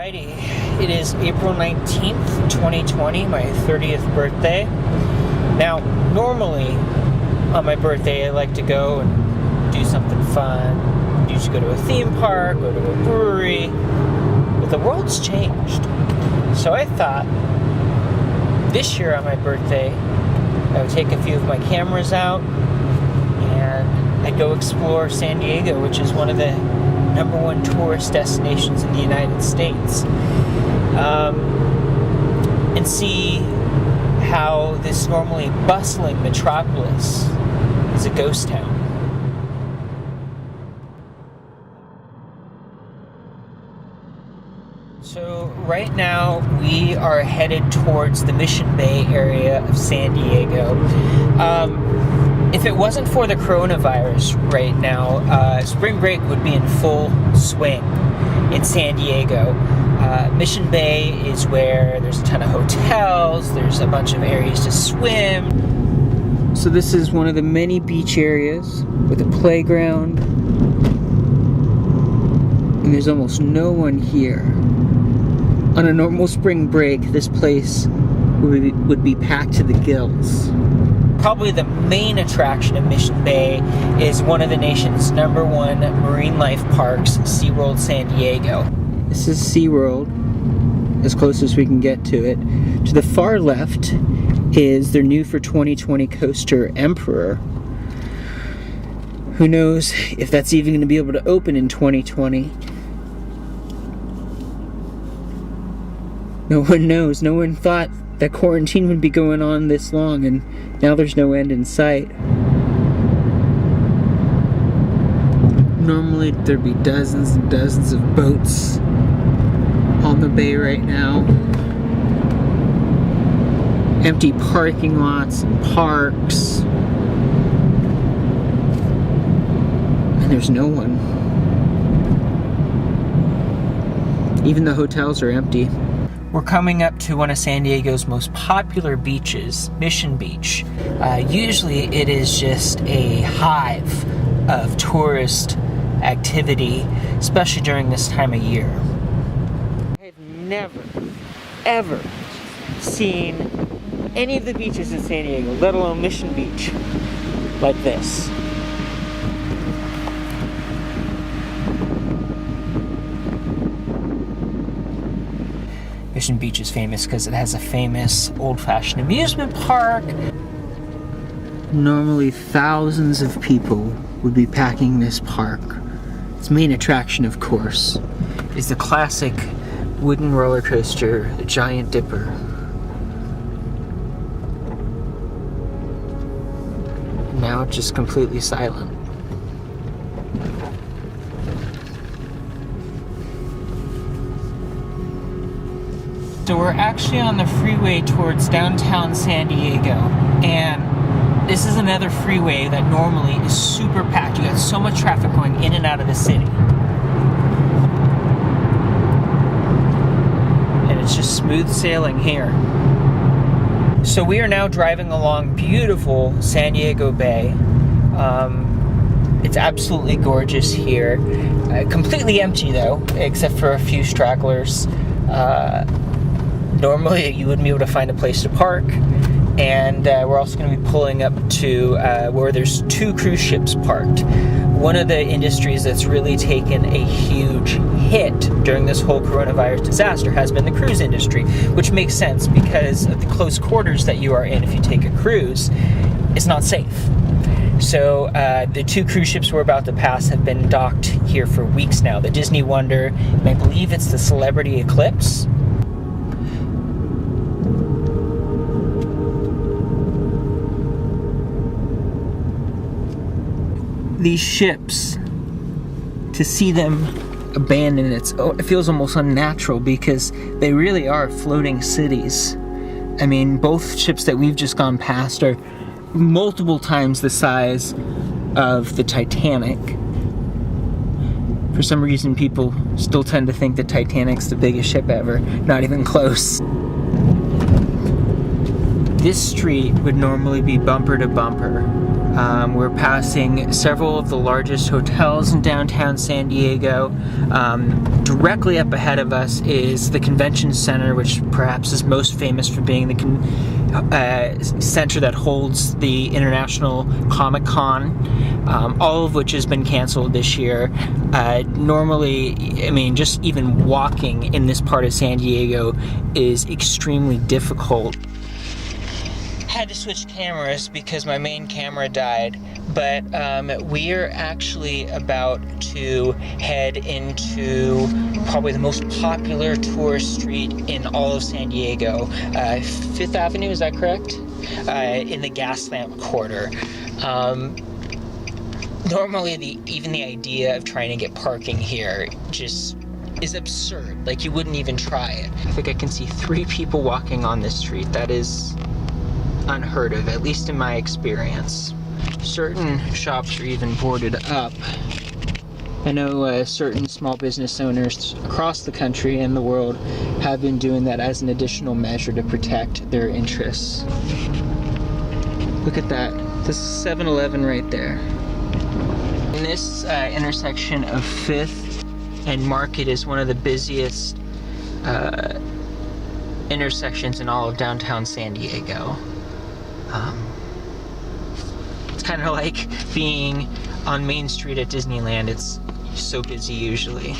Alrighty, it is April 19th, 2020, my 30th birthday. Now, normally on my birthday I like to go and do something fun. Usually go to a theme park, go to a brewery, but the world's changed. So I thought this year on my birthday I would take a few of my cameras out and I'd go explore San Diego, which is one of the #1 tourist destinations in the United States, and see how this normally bustling metropolis is a ghost town. So right now we are headed towards the Mission Bay area of San Diego. If it wasn't for the coronavirus right now, spring break would be in full swing in San Diego. Mission Bay is where there's a ton of hotels, there's a bunch of areas to swim. So this is one of the many beach areas with a playground, and there's almost no one here. On a normal spring break, this place would be packed to the gills. Probably the main attraction of Mission Bay is one of the nation's #1 marine life parks, SeaWorld San Diego. This is SeaWorld, as close as we can get to it. To the far left is their new for 2020 coaster, Emperor. Who knows if that's even going to be able to open in 2020. No one knows. No one thought that quarantine would be going on this long, and now there's no end in sight. Normally there'd be dozens and dozens of boats on the bay right now. Empty parking lots and parks. And there's no one. Even the hotels are empty. We're coming up to one of San Diego's most popular beaches, Mission Beach. Usually it is just a hive of tourist activity, especially during this time of year. I've never, ever seen any of the beaches in San Diego, let alone Mission Beach, like this. Mission Beach is famous because it has a famous old-fashioned amusement park. Normally thousands of people would be packing this park. Its main attraction, of course, is the classic wooden roller coaster, the Giant Dipper. Now it's just completely silent. So we're actually on the freeway towards downtown San Diego, and this is another freeway that normally is super packed. You got so much traffic going in and out of the city. And it's just smooth sailing here. So we are now driving along beautiful San Diego Bay. It's absolutely gorgeous here. Completely empty though, except for a few stragglers. Normally you wouldn't be able to find a place to park, and we're also going to be pulling up to where there's 2 cruise ships parked. One of the industries that's really taken a huge hit during this whole coronavirus disaster has been the cruise industry, which makes sense because of the close quarters that you are in if you take a cruise. It's not safe. So the 2 cruise ships we're about to pass have been docked here for weeks now. The Disney Wonder, and I believe it's the Celebrity Eclipse. These ships, to see them abandoned, it feels almost unnatural because they really are floating cities. I mean, both ships that we've just gone past are multiple times the size of the Titanic. For some reason, people still tend to think the Titanic's the biggest ship ever. Not even close. This street would normally be bumper to bumper We're passing several of the largest hotels in downtown San Diego. Directly up ahead of us is the convention center, which perhaps is most famous for being the center that holds the International Comic Con, all of which has been canceled this year. Normally, I mean, just even walking in this part of San Diego is extremely difficult. Had to switch cameras because my main camera died, but we are actually about to head into probably the most popular tourist street in all of San Diego, 5th Avenue, is that correct? In the Gaslamp Quarter. Normally, even the idea of trying to get parking here just is absurd. Like, you wouldn't even try it. I think I can see 3 people walking on this street. That is unheard of, at least in my experience. Certain shops are even boarded up. I know certain small business owners across the country and the world have been doing that as an additional measure to protect their interests. Look at that. This is 7-Eleven right there. In this intersection of 5th and Market is one of the busiest intersections in all of downtown San Diego. It's kind of like being on Main Street at Disneyland. It's so busy usually.